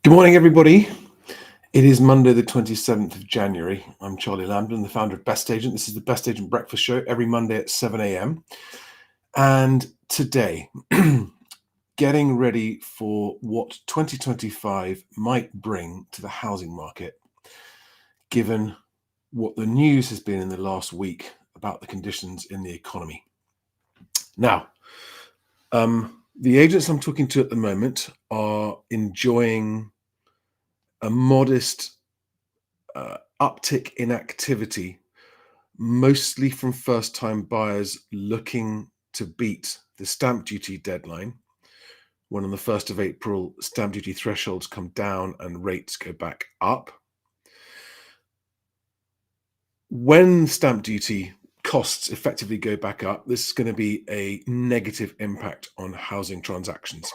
Good morning, everybody. It is Monday, the 27th of January. I'm Charlie Lambden, the founder of BestAgent. This is the BestAgent Breakfast Show every Monday at 7 a.m. And today, getting ready for what 2025 might bring to the housing market, given what the news has been in the last week about the conditions in the economy. Now, the agents I'm talking to at the moment are enjoying a modest uptick in activity, mostly from first-time buyers looking to beat the stamp duty deadline, when on the 1st of April, stamp duty thresholds come down and rates go back up. When stamp duty costs effectively go back up, this is going to be a negative impact on housing transactions.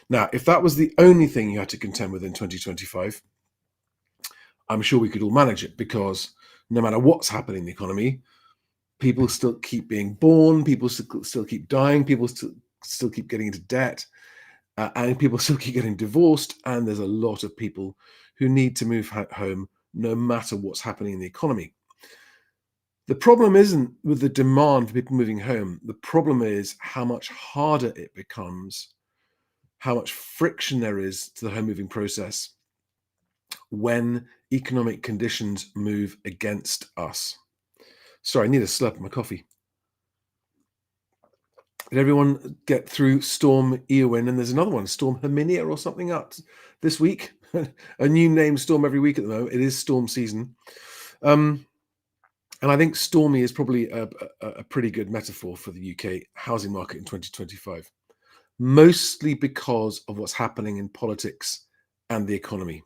Now, if that was the only thing you had to contend with in 2025, I'm sure we could all manage it, because no matter what's happening in the economy, people still keep being born, people still keep dying, people still keep getting into debt, and people still keep getting divorced, and there's a lot of people who need to move home no matter what's happening in the economy. The problem isn't with the demand for people moving home. The problem is how much harder it becomes, how much friction there is to the home moving process when economic conditions move against us. Sorry, I need a slurp of my coffee. Did everyone get through Storm Eowyn? And there's another one, Storm Herminia or something up this week. A new name storm every week at the moment. It is storm season. And I think stormy is probably a pretty good metaphor for the UK housing market in 2025, mostly because of what's happening in politics and the economy.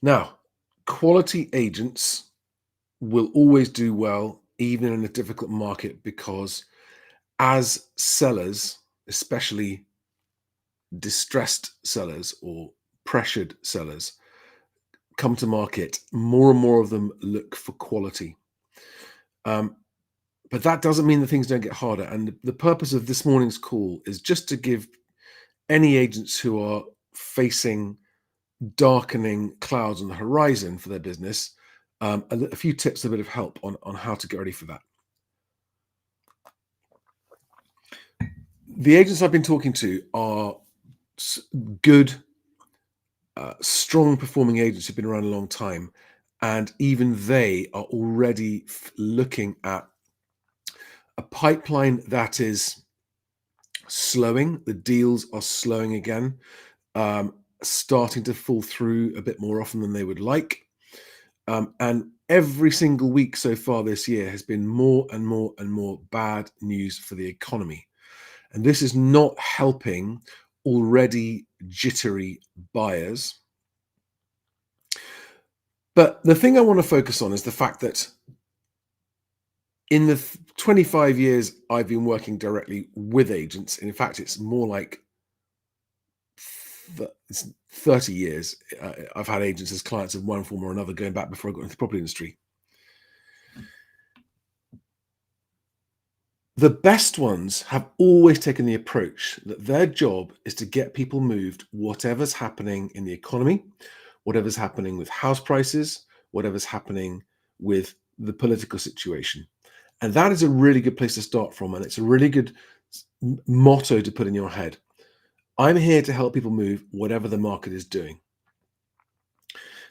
Now, quality agents will always do well, even in a difficult market, because as sellers, especially distressed sellers or pressured sellers, come to market, more and more of them look for quality. But that doesn't mean that things don't get harder. And the purpose of this morning's call is just to give any agents who are facing darkening clouds on the horizon for their business a few tips, a bit of help on how to get ready for that. The agents I've been talking to are good, strong performing agents who've been around a long time, and even they are already looking at a pipeline that is slowing. The deals are slowing again, starting to fall through a bit more often than they would like. And every single week so far this year has been more and more and more bad news for the economy. And this is not helping already jittery buyers. But the thing I want to focus on is the fact that in the 25 years I've been working directly with agents, and in fact, it's more like 30 years, I've had agents as clients of one form or another, going back before I got into the property industry. The best ones have always taken the approach that their job is to get people moved, whatever's happening in the economy, whatever's happening with house prices, whatever's happening with the political situation. And that is a really good place to start from. And it's a really good motto to put in your head. I'm here to help people move whatever the market is doing.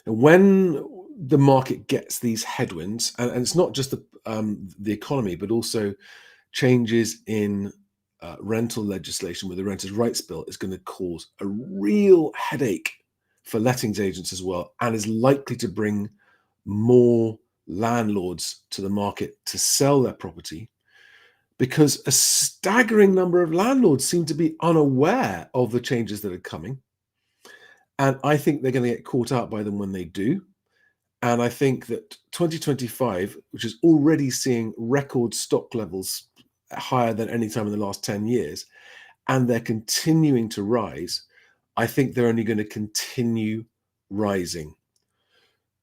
And when the market gets these headwinds, and it's not just the economy, but also changes in rental legislation with the Renters' Rights Bill, is going to cause a real headache for lettings agents as well, and is likely to bring more landlords to the market to sell their property, because a staggering number of landlords seem to be unaware of the changes that are coming. And I think they're going to get caught out by them when they do. And I think that 2025, which is already seeing record stock levels higher than any time in the last 10 years, and they're continuing to rise, I think they're only going to continue rising.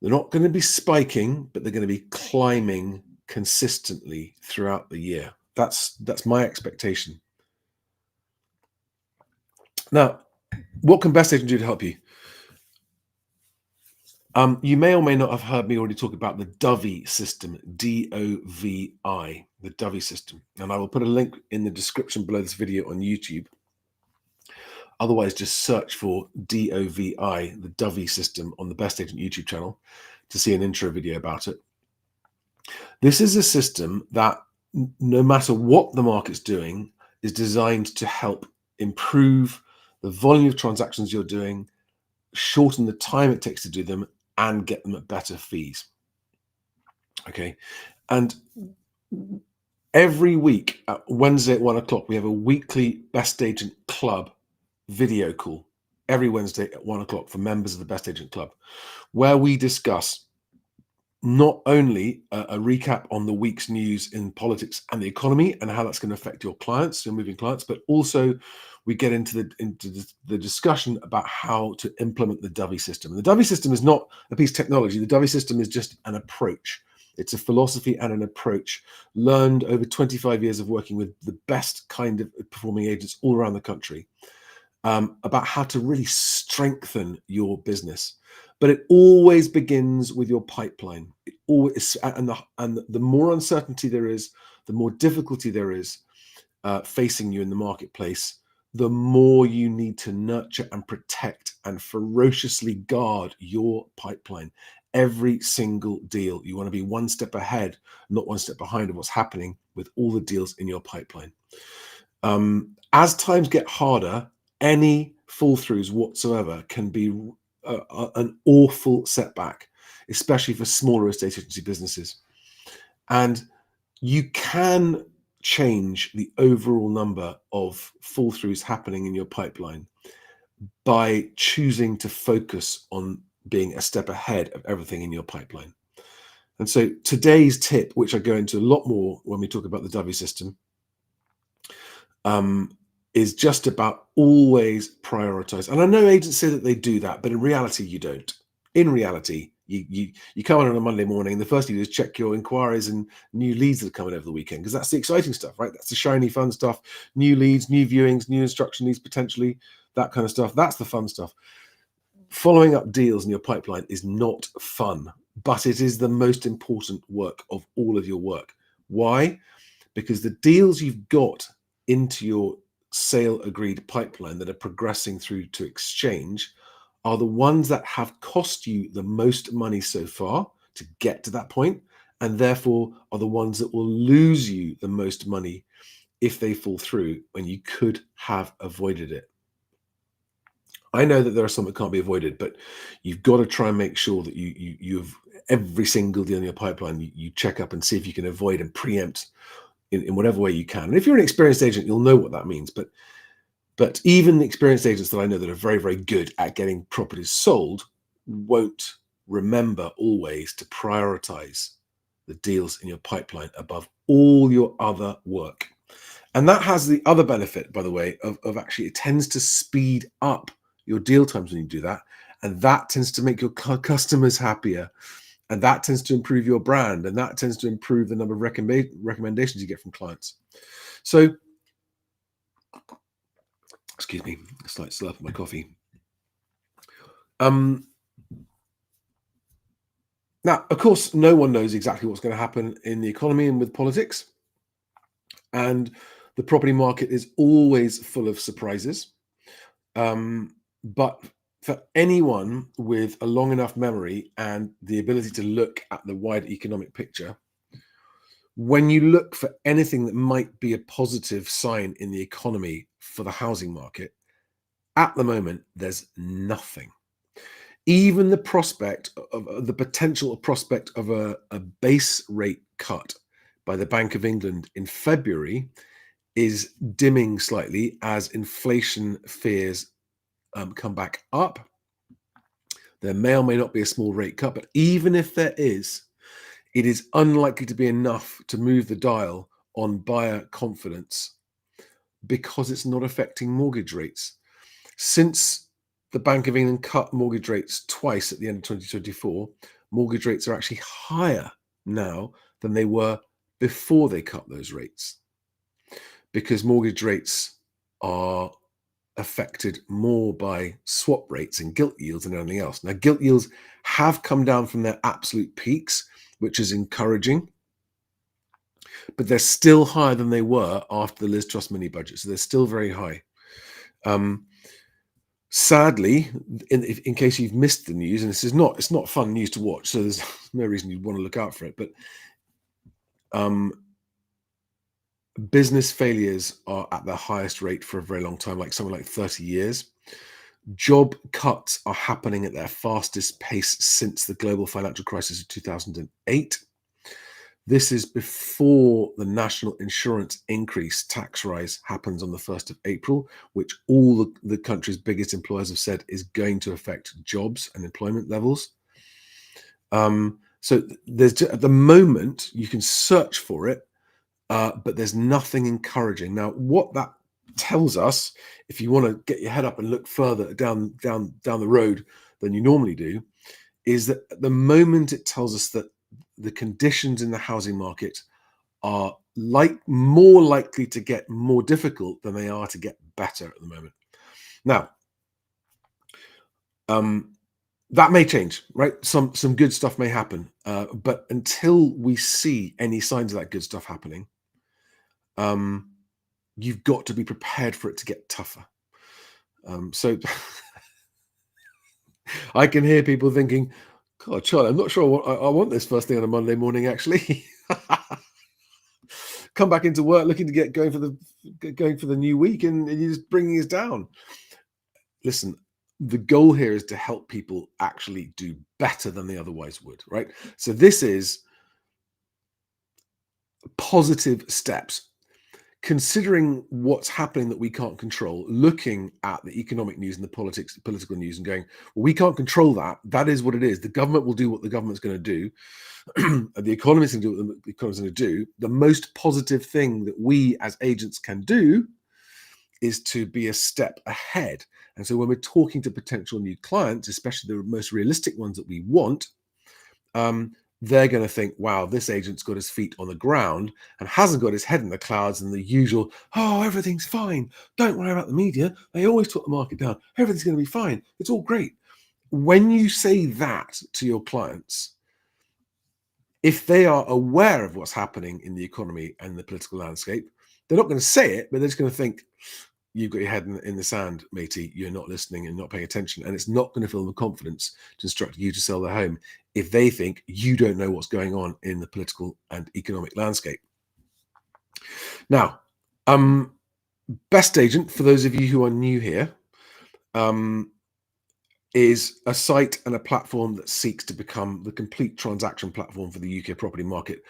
They're not going to be spiking, but they're going to be climbing consistently throughout the year. That's my expectation. Now, What can BestAgent do to help you? You may or may not have heard me already talk about the DOVI system, DOVI, the DOVI system. And I will put a link in the description below this video on YouTube. Otherwise, just search for DOVI, the DOVI system, on the BestAgent YouTube channel to see an intro video about it. This is a system that, no matter what the market's doing, is designed to help improve the volume of transactions you're doing, shorten the time it takes to do them, and get them at better fees. Okay. And every week at Wednesday at 1 o'clock, we have a weekly BestAgent Club video call every Wednesday at 1 o'clock for members of the BestAgent Club, where we discuss not only a recap on the week's news in politics and the economy and how that's going to affect your clients, your moving clients, but also we get into the discussion about how to implement the DOVI system. The DOVI system is not a piece of technology. The DOVI system is just an approach. It's a philosophy and an approach learned over 25 years of working with the best kind of performing agents all around the country, about how to really strengthen your business. But it always begins with your pipeline. It always, and the more uncertainty there is, the more difficulty there is facing you in the marketplace, the more you need to nurture and protect and ferociously guard your pipeline. Every single deal, you want to be one step ahead, not one step behind of what's happening with all the deals in your pipeline. As times get harder, any fall throughs whatsoever can be an awful setback, especially for smaller estate agency businesses. And you can change the overall number of fall throughs happening in your pipeline by choosing to focus on being a step ahead of everything in your pipeline. And so today's tip, which I go into a lot more when we talk about the DOVI system, is just about always prioritize. And I know agents say that they do that, but in reality, you don't. In reality, you come in on a Monday morning, and the first thing you do is check your inquiries and new leads that are coming over the weekend, because that's the exciting stuff, right? That's the shiny, fun stuff. New leads, new viewings, new instruction leads, potentially, that kind of stuff. That's the fun stuff. Following up deals in your pipeline is not fun, but it is the most important work of all of your work. Why? Because the deals you've got into your sale agreed pipeline that are progressing through to exchange are the ones that have cost you the most money so far to get to that point, and therefore are the ones that will lose you the most money if they fall through when you could have avoided it. I know that there are some that can't be avoided, but you've got to try and make sure that you've every single deal in your pipeline, you check up and see if you can avoid and preempt in whatever way you can. And if you're an experienced agent, you'll know what that means. But even the experienced agents that I know that are very, very good at getting properties sold won't remember always to prioritize the deals in your pipeline above all your other work. And that has the other benefit, by the way, of actually it tends to speed up your deal times when you do that. And that tends to make your customers happier. And that tends to improve your brand, and that tends to improve the number of recommendations you get from clients. So, excuse me, a slight slurp of my coffee. Now, of course, no one knows exactly what's going to happen in the economy and with politics. And the property market is always full of surprises. But for anyone with a long enough memory and the ability to look at the wider economic picture, when you look for anything that might be a positive sign in the economy for the housing market, at the moment, there's nothing. Even the prospect of the potential prospect of a base rate cut by the Bank of England in February is dimming slightly as inflation fears come back up. There may or may not be a small rate cut, but even if there is, it is unlikely to be enough to move the dial on buyer confidence because it's not affecting mortgage rates. Since the Bank of England cut mortgage rates twice at the end of 2024, mortgage rates are actually higher now than they were before they cut those rates, because mortgage rates are affected more by swap rates and gilt yields than anything else. Now, gilt yields have come down from their absolute peaks, which is encouraging, but they're still higher than they were after the Liz Truss mini budget. So they're still very high. Sadly, in case you've missed the news, and it's not fun news to watch, so there's no reason you'd want to look out for it, but business failures are at their highest rate for a very long time, like something like 30 years. Job cuts are happening at their fastest pace since the global financial crisis of 2008. This is before the national insurance increase tax rise happens on the 1st of April, which all the country's biggest employers have said is going to affect jobs and employment levels. So there's, at the moment, you can search for it, but there's nothing encouraging. Now, what that tells us, if you want to get your head up and look further down the road than you normally do, is that at the moment it tells us that the conditions in the housing market are more likely to get more difficult than they are to get better at the moment. Now, that may change, right? Some good stuff may happen, but until we see any signs of that good stuff happening, you've got to be prepared for it to get tougher. So I can hear people thinking, God, Charlie, I'm not sure I want this first thing on a Monday morning, actually. Come back into work looking to get going for the new week, and you're just bringing us down. Listen, the goal here is to help people actually do better than they otherwise would, right? So this is positive steps. Considering what's happening that we can't control, looking at the economic news and the political news and going, well, we can't control that. That is what it is. The government will do what the government's going to do. The economist can do what the economist is going to do. The most positive thing that we as agents can do is to be a step ahead. And so when we're talking to potential new clients, especially the most realistic ones that we want, they're going to think, wow, this agent's got his feet on the ground and hasn't got his head in the clouds and the usual, oh, everything's fine. Don't worry about the media. They always talk the market down. Everything's going to be fine. It's all great. When you say that to your clients, if they are aware of what's happening in the economy and the political landscape, they're not going to say it, but they're just going to think, you've got your head in the sand, matey. You're not listening and not paying attention. And it's not going to fill them with confidence to instruct you to sell their home if they think you don't know what's going on in the political and economic landscape. Now, BestAgent, for those of you who are new here, is a site and a platform that seeks to become the complete transaction platform for the UK property market,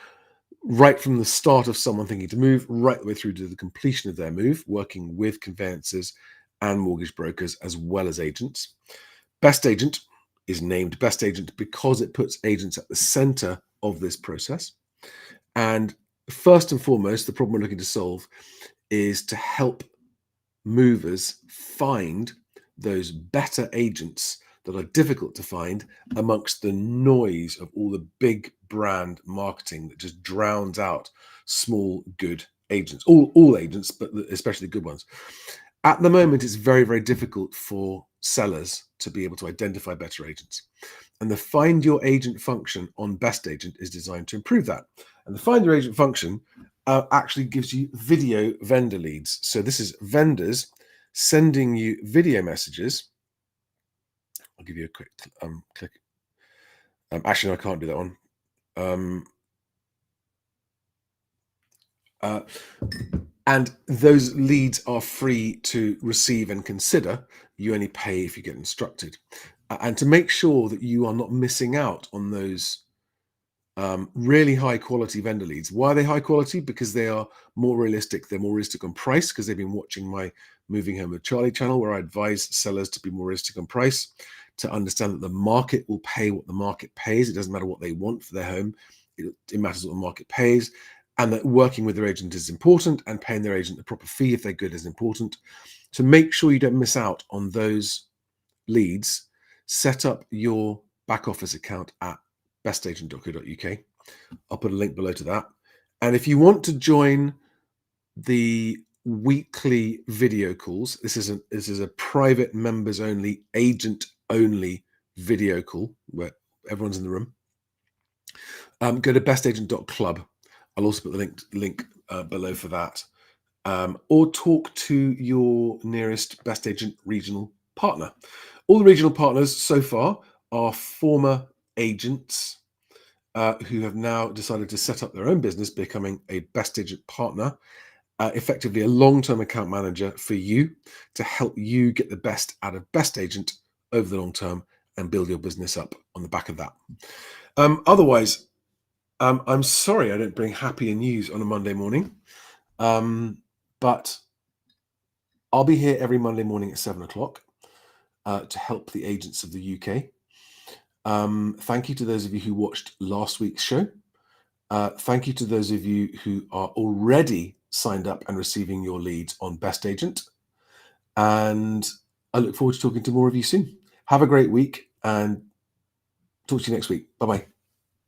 right from the start of someone thinking to move, right the way through to the completion of their move, working with conveyancers and mortgage brokers as well as agents. BestAgent is named BestAgent because it puts agents at the center of this process. And first and foremost, the problem we're looking to solve is to help movers find those better agents that are difficult to find amongst the noise of all the big brand marketing that just drowns out small, good agents, all agents, but especially good ones. At the moment, it's very, very difficult for sellers to be able to identify better agents. And the Find Your Agent function on BestAgent is designed to improve that. And the Find Your Agent function actually gives you video vendor leads. So this is vendors sending you video messages. I'll give you a quick click. Actually, no, I can't do that one. And those leads are free to receive and consider. You only pay if you get instructed. And to make sure that you are not missing out on those really high quality vendor leads. Why are they high quality? Because they are more realistic. They're more realistic on price because they've been watching my Moving Home with Charlie channel, where I advise sellers to be more realistic on price, to understand that the market will pay what the market pays. It doesn't matter what they want for their home. It matters what the market pays. And that working with their agent is important, and paying their agent the proper fee if they're good is important. So make sure you don't miss out on those leads. Set up your back office account at bestagent.co.uk. I'll put a link below to that. And if you want to join the weekly video calls. This is a private members only, agent only video call where everyone's in the room. Go to bestagent.club. I'll also put the link below for that. Or talk to your nearest Best Agent regional partner. All the regional partners so far are former agents who have now decided to set up their own business, becoming a Best Agent partner, effectively a long-term account manager for you to help you get the best out of Best Agent over the long term and build your business up on the back of that. Otherwise, I'm sorry I don't bring happier news on a Monday morning, but I'll be here every Monday morning at 7 o'clock to help the agents of the UK. Thank you to those of you who watched last week's show. Thank you to those of you who are already signed up and receiving your leads on Best Agent. And I look forward to talking to more of you soon. Have a great week and talk to you next week. Bye-bye.